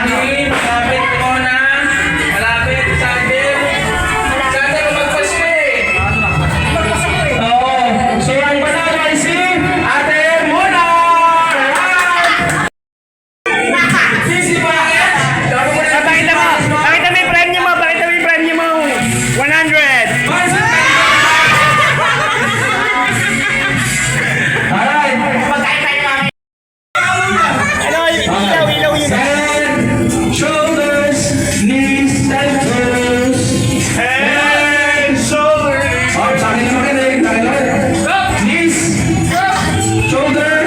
Ahin, malapit ko na. Malapit, Sander. Sander, magpasko eh. Oo. So, ang panalo ay si Ate Mona. Sisi ba? Pakita mo. Pakita mo yung premyo mo. Pakita mo yung premyo mo. 100. Alright. Ano? Ilaw yun. Head, shoulders, knees, and toes. Head, shoulders. Oh, sa akin naman kayo. Knees, shoulder.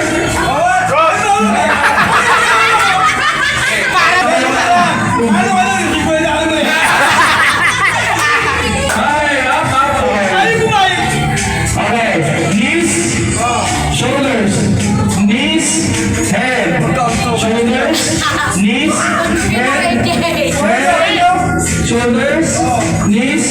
Ay, up. Okay. Knees, shoulders, knees, head, shoulders, knees, head, shoulders, knees.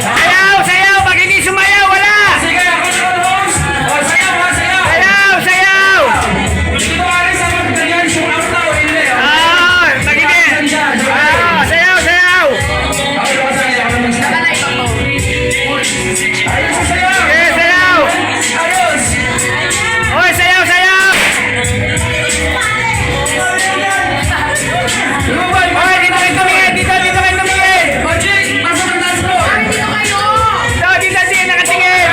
Sayaw! Pag hindi sumayaw, wala! Sige, ako sa host. O, sayaw. Sayaw! Dito ka rin sa magdalyan, shoot out na o hindi. Pag hindi! Sayaw! Ako ba sa iyo? Ayos sa sayaw. Okay, sayaw! Ayos. Oy, sayaw! Lumabay, Oy, dito kayo tumingin! Dito kayo tumingin! Magic, pasok ang dance floor. Dito, nakatingin!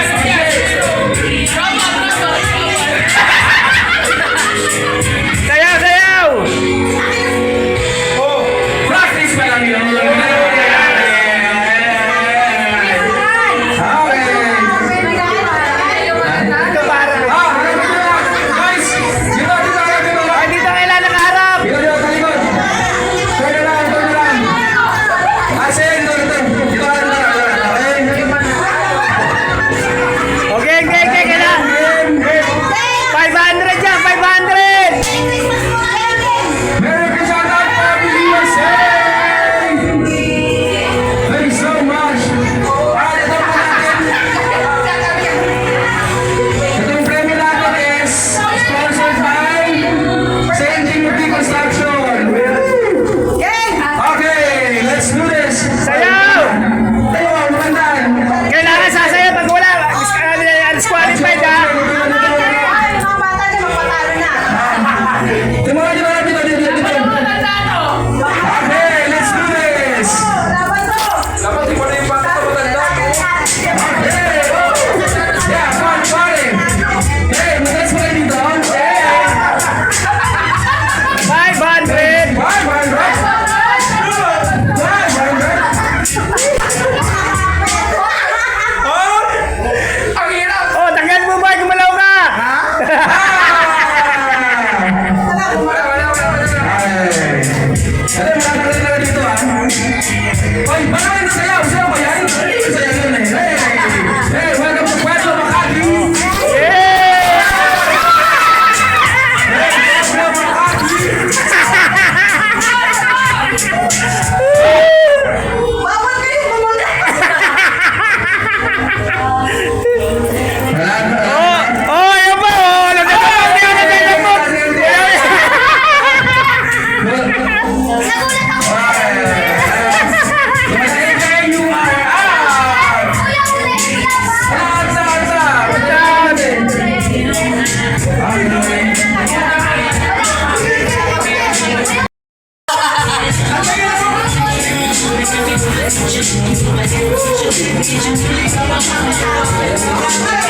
Sayaw! Oh, practice pa lang yun. Guys, dito. Ay, dito kailan nakaharap! Dito, talikod. Turn around. Asin, dito. Dito ka lang. Okay, kailan? 500 dyan! 500! Merry Christmas out for the USA! Thanks so much! Alright, ito po natin. Itong premyo natin is sponsored by St. Timothy Construction. Okay, let's do this. Sayaw! Tayo, magandaan. Kailangan sasayaw pag wala. Disqualified ha! Tumawa nyo na dito. Okay, let's do this. Dapat di pa na yung bata sa matanda. Okay. Yeah, party. Hey, mag-dance pa kayo dito. Hey. 500! 500. Ang hirap. Oh, tanggal mo ba? Gumalaw ka! Ano, makakalitin na dito ah. Oy, baka rin na sayaw. Sayaw ba yan? Sayaw yun eh. Hey, welcome to Puerto Makati. Yeah! Puerto Makati. Oh, ayun ba? Oh, nagtatapos. You are out. Thank you.